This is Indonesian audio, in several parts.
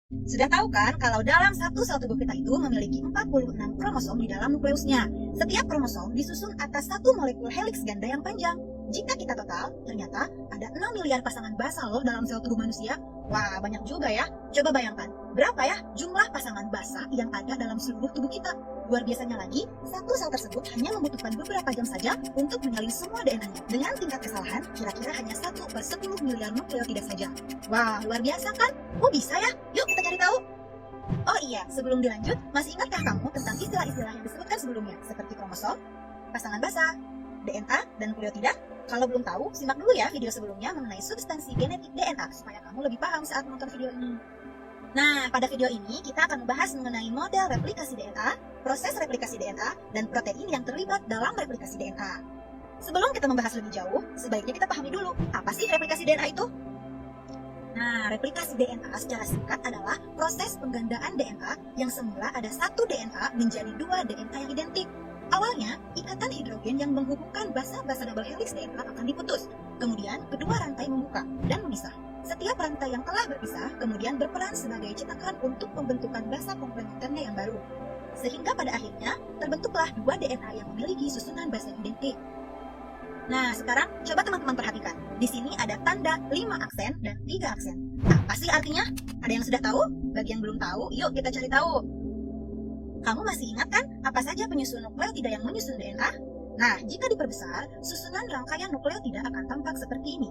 Sudah tahu kan kalau dalam satu sel tubuh kita itu memiliki 46 kromosom di dalam nukleusnya. Setiap kromosom disusun atas satu molekul heliks ganda yang panjang. Jika kita total, ternyata ada 6 miliar pasangan basa loh dalam sel tubuh manusia. Wah, banyak juga ya. Coba bayangkan, berapa ya jumlah pasangan basa yang ada dalam seluruh tubuh kita? Luar biasanya lagi, satu sel tersebut hanya membutuhkan beberapa jam saja untuk menyalin semua DNA-nya. Dengan tingkat kesalahan, kira-kira hanya 1/10 miliar nukleotida saja. Wah, luar biasa kan? Oh bisa ya? Yuk kita cari tahu. Oh iya, sebelum dilanjut, masih ingatkah kamu tentang istilah-istilah yang disebutkan sebelumnya? Seperti kromosom, pasangan basa, DNA, dan nukleotida? Kalau belum tahu, simak dulu ya video sebelumnya mengenai substansi genetik DNA supaya kamu lebih paham saat menonton video ini. Nah, pada video ini kita akan membahas mengenai model replikasi DNA, proses replikasi DNA, dan protein yang terlibat dalam replikasi DNA. Sebelum kita membahas lebih jauh, sebaiknya kita pahami dulu, apa sih replikasi DNA itu? Nah, replikasi DNA secara singkat adalah proses penggandaan DNA yang semula ada satu DNA menjadi dua DNA yang identik. Awalnya, ikatan hidrogen yang menghubungkan basa-basa double helix DNA akan diputus. Kemudian, kedua rantai membuka dan memisah. Setiap rantai yang telah berpisah kemudian berperan sebagai cetakan untuk pembentukan basa komplementernya yang baru. Sehingga pada akhirnya, terbentuklah dua DNA yang memiliki susunan basa identik. Nah, sekarang coba teman-teman perhatikan. Di sini ada tanda 5 aksen dan 3 aksen. Apa sih artinya? Ada yang sudah tahu? Bagi yang belum tahu, yuk kita cari tahu. Kamu masih ingat kan apa saja penyusun nukleotida yang menyusun DNA? Nah, jika diperbesar, susunan rangkaian nukleotida akan tampak seperti ini.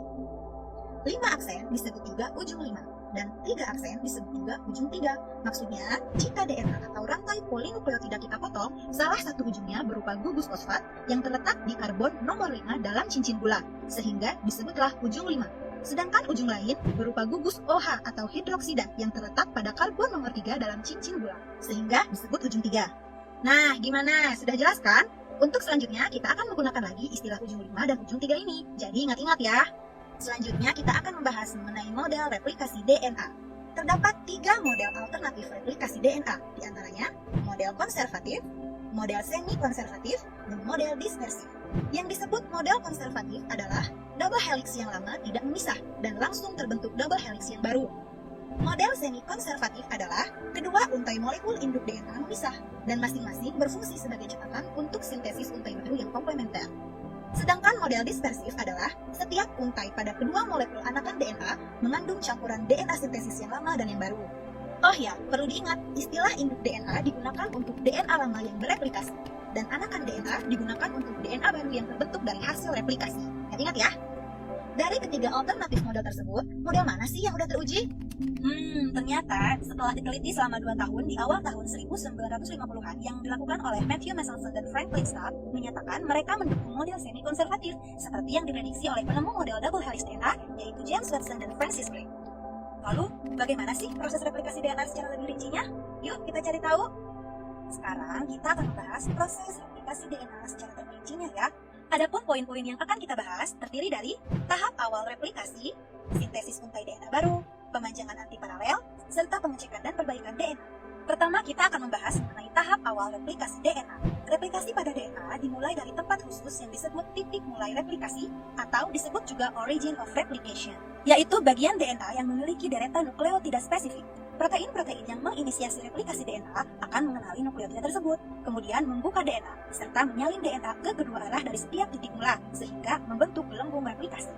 5 aksen disebut juga ujung 5, dan 3 aksen disebut juga ujung 3. Maksudnya, jika DNA atau rantai polinukleotida kita potong, salah satu ujungnya berupa gugus fosfat yang terletak di karbon nomor 5 dalam cincin gula, sehingga disebutlah ujung 5. Sedangkan ujung lain berupa gugus OH atau hidroksida yang terletak pada karbon nomor 3 dalam cincin gula, sehingga disebut ujung 3. Nah, gimana? Sudah jelas kan? Untuk selanjutnya, kita akan menggunakan lagi istilah ujung 5 dan ujung 3 ini. Jadi ingat-ingat ya. Selanjutnya, kita akan membahas mengenai model replikasi DNA. Terdapat 3 model alternatif replikasi DNA, di antaranya model konservatif, model semi-konservatif, dan model dispersif. Yang disebut model konservatif adalah double helix yang lama tidak memisah dan langsung terbentuk double helix yang baru. Model semi-konservatif adalah kedua untai molekul induk DNA memisah dan masing-masing berfungsi sebagai cetakan untuk sintesis untai baru yang komplementer. Sedangkan model dispersif adalah setiap untai pada kedua molekul anakan DNA mengandung campuran DNA sintesis yang lama dan yang baru. Oh ya, perlu diingat, istilah induk DNA digunakan untuk DNA lama yang bereplikasi, dan anakan DNA digunakan untuk DNA baru yang terbentuk dari hasil replikasi. Ingat ya? Dari ketiga alternatif model tersebut, model mana sih yang udah teruji? Ternyata setelah diteliti selama 2 tahun di awal tahun 1950-an yang dilakukan oleh Matthew Meselson dan Franklin Stark menyatakan mereka mendukung model semi-konservatif seperti yang diprediksi oleh penemu model double helix DNA yaitu James Watson dan Francis Crick. Lalu, bagaimana sih proses replikasi DNA secara lebih rincinya? Yuk kita cari tahu. Sekarang kita akan membahas proses replikasi DNA secara terperincinya ya. Adapun poin-poin yang akan kita bahas terdiri dari tahap awal replikasi, sintesis untai DNA baru, pemanjangan antiparalel, serta pengecekan dan perbaikan DNA. Pertama, kita akan membahas mengenai tahap awal replikasi DNA. Replikasi pada DNA dimulai dari tempat khusus yang disebut titik mulai replikasi atau disebut juga origin of replication, yaitu bagian DNA yang memiliki deretan nukleotida spesifik. Protein-protein yang menginisiasi replikasi DNA akan mengenali nukleotida tersebut, kemudian membuka DNA, serta menyalin DNA ke kedua arah dari setiap titik mula, sehingga membentuk gelembung replikasi.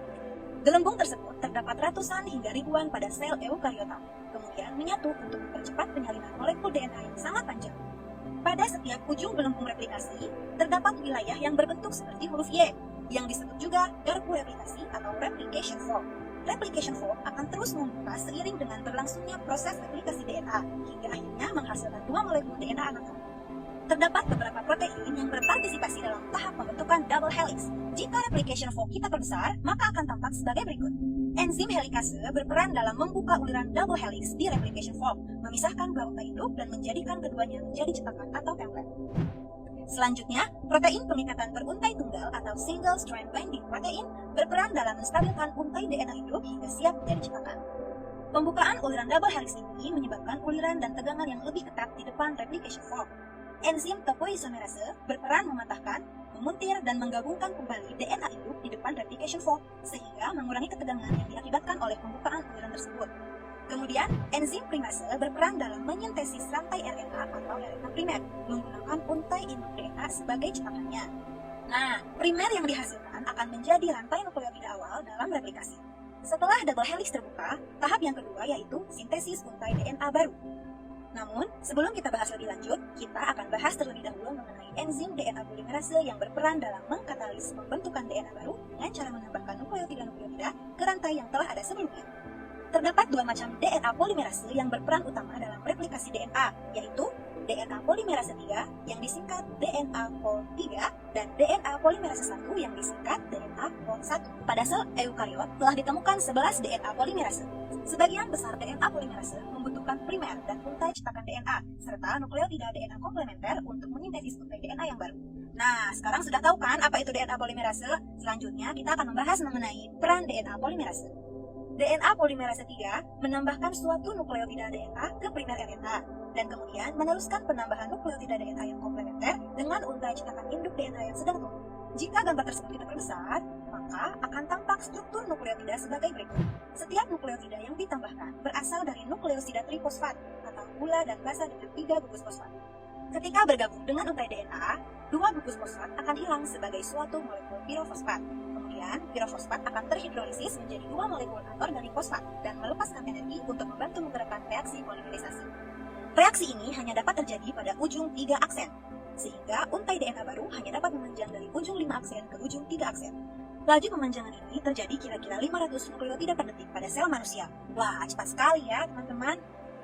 Gelembung tersebut terdapat ratusan hingga ribuan pada sel eukariota, kemudian menyatu untuk mempercepat penyalinan molekul DNA yang sangat panjang. Pada setiap ujung gelembung replikasi, terdapat wilayah yang berbentuk seperti huruf Y, yang disebut juga garpu replikasi atau replication fork. Replication fork akan terus membuka seiring dengan berlangsungnya proses replikasi DNA, hingga akhirnya menghasilkan 2 molekul DNA anakan. Terdapat beberapa protein yang berpartisipasi dalam tahap pembentukan double helix. Jika replication fork kita perbesar, maka akan tampak sebagai berikut. Enzim helikase berperan dalam membuka uliran double helix di replication fork, memisahkan dua untai induk dan menjadikan keduanya menjadi cetakan atau template. Selanjutnya, protein pengikatan beruntai tunggal atau single strand binding protein berperan dalam menstabilkan untai DNA induk hingga siap menjadi cetakan. Pembukaan uliran double helix ini menyebabkan uliran dan tegangan yang lebih ketat di depan replication fork. Enzim topoisomerase berperan mematahkan, memuntir, dan menggabungkan kembali DNA induk di depan replication fork, sehingga mengurangi ketegangan yang diakibatkan oleh pembukaan uliran tersebut. Kemudian, enzim primase berperan dalam menyintesis rantai RNA atau RNA primer menggunakan untai induk DNA sebagai cetakannya. Nah, primer yang dihasilkan akan menjadi rantai nukleotida awal dalam replikasi. Setelah double helix terbuka, tahap yang kedua yaitu sintesis untai DNA baru. Namun, sebelum kita bahas lebih lanjut, kita akan bahas terlebih dahulu mengenai enzim DNA polimerase yang berperan dalam mengkatalis pembentukan DNA baru dengan cara menambahkan nukleotida-nukleotida ke rantai yang telah ada sebelumnya. Terdapat dua macam DNA polimerase yang berperan utama dalam replikasi DNA, yaitu DNA polimerase 3 yang disingkat DNA Pol3 dan DNA polimerase 1 yang disingkat DNA Pol1. Pada sel eukariot telah ditemukan 11 DNA polimerase. Sebagian besar DNA polimerase membutuhkan primer dan untai cetakan DNA serta nukleotida DNA komplementer untuk menyintesis untai DNA yang baru. Nah, sekarang sudah tahu kan apa itu DNA polimerase? Selanjutnya kita akan membahas mengenai peran DNA polimerase. DNA polimerase 3 menambahkan suatu nukleotida DNA ke primer RNA dan kemudian meneruskan penambahan nukleotida DNA yang komplementer dengan untai cetakan induk DNA yang sedang tumbuh. Jika gambar tersebut kita perbesar, maka akan tampak struktur nukleotida sebagai berikut. Setiap nukleotida yang ditambahkan berasal dari nukleosida trifosfat atau gula dan basa dengan 3 gugus fosfat. Ketika bergabung dengan untai DNA, 2 gugus fosfat akan hilang sebagai suatu molekul pirofosfat. Kemudian, pirofosfat akan terhidrolisis menjadi 2 molekul anorganik fosfat dan melepaskan energi untuk membantu menggerakkan reaksi polimerisasi. Reaksi ini hanya dapat terjadi pada ujung 3 aksen, sehingga untai DNA baru hanya dapat memanjang dari ujung 5 aksen ke ujung 3 aksen. Laju pemanjangan ini terjadi kira-kira 500 nukleotida per detik pada sel manusia. Wah, cepat sekali ya teman-teman.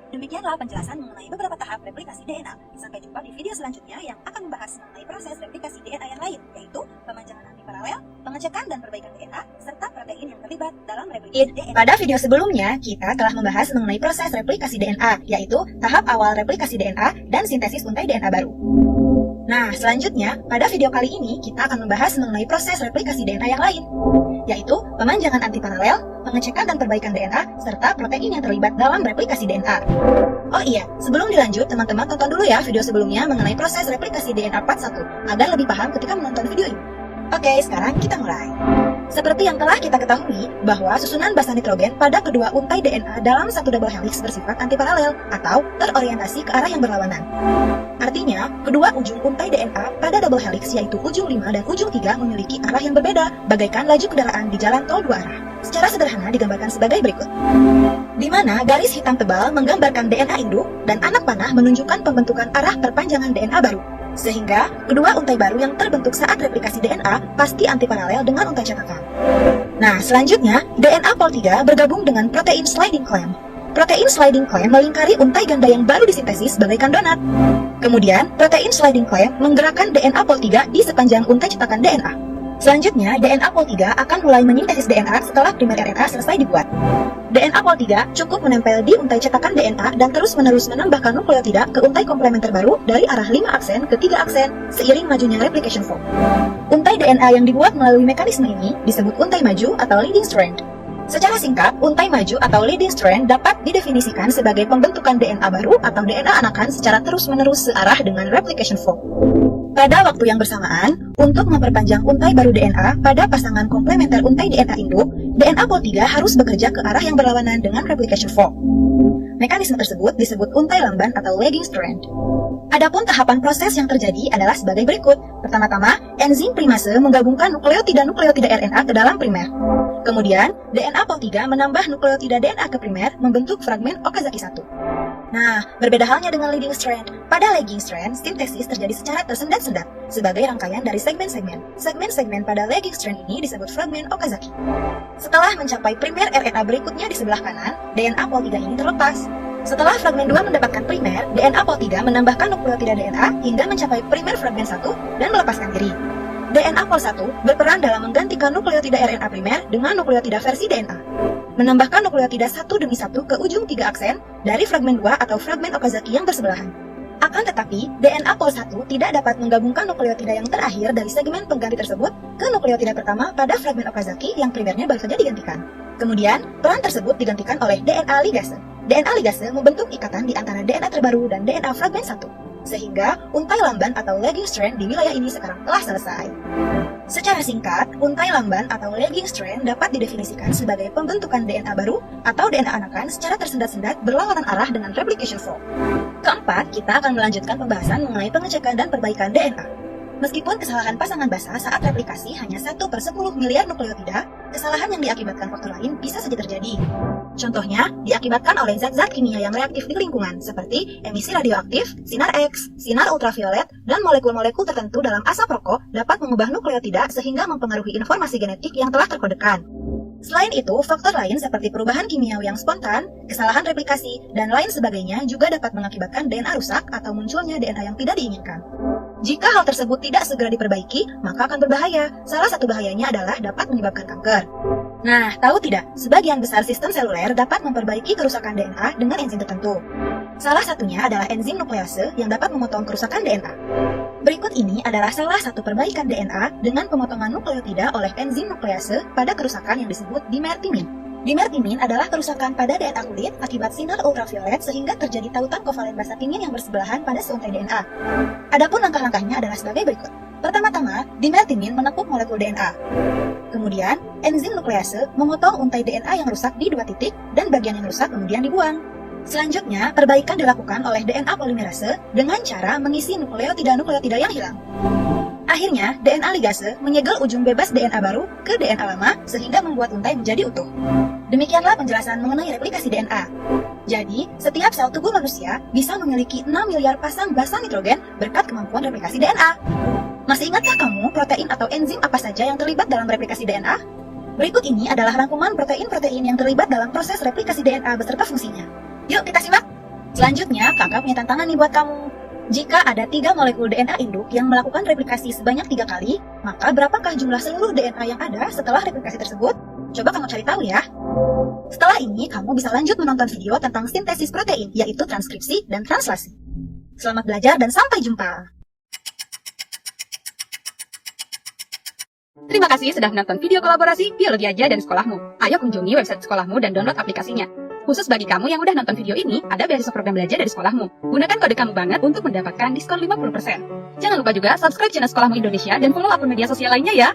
Demikianlah penjelasan mengenai beberapa tahap replikasi DNA. Sampai jumpa di video selanjutnya yang akan membahas mengenai proses replikasi DNA yang lain, yaitu pemanjangan antiparalel, pengecekan dan perbaikan DNA, serta protein yang terlibat dalam replikasi DNA. Pada video sebelumnya, kita telah membahas mengenai proses replikasi DNA, yaitu tahap awal replikasi DNA dan sintesis untai DNA baru. Nah, selanjutnya, pada video kali ini kita akan membahas mengenai proses replikasi DNA yang lain, yaitu pemanjangan antiparalel, pengecekan dan perbaikan DNA, serta protein yang terlibat dalam replikasi DNA. Oh iya, sebelum dilanjut, teman-teman tonton dulu ya video sebelumnya mengenai proses replikasi DNA part 1, agar lebih paham ketika menonton video ini. Oke, sekarang kita mulai. Seperti yang telah kita ketahui, bahwa susunan basa nitrogen pada kedua untai DNA dalam satu double helix bersifat antiparalel atau terorientasi ke arah yang berlawanan. Artinya, kedua ujung untai DNA pada double helix yaitu ujung 5 dan ujung 3 memiliki arah yang berbeda, bagaikan laju kendaraan di jalan tol dua arah. Secara sederhana digambarkan sebagai berikut. Di mana garis hitam tebal menggambarkan DNA induk dan anak panah menunjukkan pembentukan arah perpanjangan DNA baru. Sehingga, kedua untai baru yang terbentuk saat replikasi DNA pasti antiparalel dengan untai cetakan. Nah, selanjutnya, DNA Pol3 bergabung dengan protein sliding clamp. Protein sliding clamp melingkari untai ganda yang baru disintesis bagaikan donat. Kemudian, protein sliding clamp menggerakkan DNA Pol3 di sepanjang untai cetakan DNA. Selanjutnya, DNA Pol3 akan mulai menyintesis DNA setelah primer RNA selesai dibuat. DNA Pol3 cukup menempel di untai cetakan DNA dan terus-menerus menambahkan nukleotida ke untai komplementer baru dari arah 5 aksen ke 3 aksen seiring majunya replication fork. Untai DNA yang dibuat melalui mekanisme ini disebut untai maju atau leading strand. Secara singkat, untai maju atau leading strand dapat didefinisikan sebagai pembentukan DNA baru atau DNA anakan secara terus-menerus searah dengan replication fork. Pada waktu yang bersamaan, untuk memperpanjang untai baru DNA pada pasangan komplementer untai DNA induk, DNA Pol3 harus bekerja ke arah yang berlawanan dengan replication fork. Mekanisme tersebut disebut untai lamban atau lagging strand. Adapun tahapan proses yang terjadi adalah sebagai berikut. Pertama-tama, enzim primase menggabungkan nukleotida-nukleotida RNA ke dalam primer. Kemudian, DNA Pol3 menambah nukleotida DNA ke primer membentuk fragmen Okazaki 1. Nah, berbeda halnya dengan leading strand. Pada lagging strand, sintesis terjadi secara tersendat-sendat sebagai rangkaian dari segmen-segmen. Segmen-segmen pada lagging strand ini disebut fragmen Okazaki. Setelah mencapai primer RNA berikutnya di sebelah kanan, DNA Pol3 ini terlepas. Setelah fragmen 2 mendapatkan primer, DNA Pol3 menambahkan nukleotida DNA hingga mencapai primer fragmen 1 dan melepaskan diri. DNA Pol1 berperan dalam menggantikan nukleotida RNA primer dengan nukleotida versi DNA. Menambahkan nukleotida satu demi satu ke ujung 3 aksen dari fragmen 2 atau fragmen Okazaki yang bersebelahan. Akan tetapi, DNA Pol1 tidak dapat menggabungkan nukleotida yang terakhir dari segmen pengganti tersebut ke nukleotida pertama pada fragmen Okazaki yang primernya baru saja digantikan. Kemudian, peran tersebut digantikan oleh DNA ligase. DNA ligase membentuk ikatan di antara DNA terbaru dan DNA fragmen 1. Sehingga, untai lamban atau lagging strand di wilayah ini sekarang telah selesai. Secara singkat, untai lamban atau lagging strand dapat didefinisikan sebagai pembentukan DNA baru atau DNA anakan secara tersendat-sendat berlawanan arah dengan replication fork. Keempat, kita akan melanjutkan pembahasan mengenai pengecekan dan perbaikan DNA. Meskipun kesalahan pasangan basa saat replikasi hanya 1/10 miliar nukleotida, kesalahan yang diakibatkan faktor lain bisa saja terjadi. Contohnya, diakibatkan oleh zat-zat kimia yang reaktif di lingkungan, seperti emisi radioaktif, sinar X, sinar ultraviolet, dan molekul-molekul tertentu dalam asap rokok dapat mengubah nukleotida sehingga mempengaruhi informasi genetik yang telah terkodekan. Selain itu, faktor lain seperti perubahan kimiawi yang spontan, kesalahan replikasi, dan lain sebagainya juga dapat mengakibatkan DNA rusak atau munculnya DNA yang tidak diinginkan. Jika hal tersebut tidak segera diperbaiki, maka akan berbahaya. Salah satu bahayanya adalah dapat menyebabkan kanker. Nah, tahu tidak, sebagian besar sistem seluler dapat memperbaiki kerusakan DNA dengan enzim tertentu. Salah satunya adalah enzim nuklease yang dapat memotong kerusakan DNA. Berikut ini adalah salah satu perbaikan DNA dengan pemotongan nukleotida oleh enzim nuklease pada kerusakan yang disebut dimertimin. Dimertimin adalah kerusakan pada DNA kulit akibat sinar ultraviolet sehingga terjadi tautan kovalen basa pingin yang bersebelahan pada seuntai DNA. Adapun langkah-langkahnya adalah sebagai berikut. Pertama-tama, dimertimin menekuk molekul DNA. Kemudian, enzim nuklease memotong untai DNA yang rusak di 2 titik dan bagian yang rusak kemudian dibuang. Selanjutnya, perbaikan dilakukan oleh DNA polimerase dengan cara mengisi nukleotida-nukleotida yang hilang. Akhirnya, DNA ligase menyegel ujung bebas DNA baru ke DNA lama sehingga membuat untai menjadi utuh. Demikianlah penjelasan mengenai replikasi DNA. Jadi, setiap sel tubuh manusia bisa memiliki 6 miliar pasang basa nitrogen berkat kemampuan replikasi DNA. Masih ingatkah kamu protein atau enzim apa saja yang terlibat dalam replikasi DNA? Berikut ini adalah rangkuman protein-protein yang terlibat dalam proses replikasi DNA beserta fungsinya. Yuk kita simak! Selanjutnya, kakak punya tantangan nih buat kamu. Jika ada 3 molekul DNA induk yang melakukan replikasi sebanyak 3 kali, maka berapakah jumlah seluruh DNA yang ada setelah replikasi tersebut? Coba kamu cari tahu ya. Setelah ini, kamu bisa lanjut menonton video tentang sintesis protein, yaitu transkripsi dan translasi. Selamat belajar dan sampai jumpa! Terima kasih sudah menonton video kolaborasi Biologi Aja dan Sekolahmu. Ayo kunjungi website sekolahmu dan download aplikasinya. Khusus bagi kamu yang udah nonton video ini, ada beasiswa program belajar dari sekolahmu. Gunakan kode kamu banget untuk mendapatkan diskon 50%. Jangan lupa juga subscribe channel Sekolahmu Indonesia dan follow akun media sosial lainnya ya.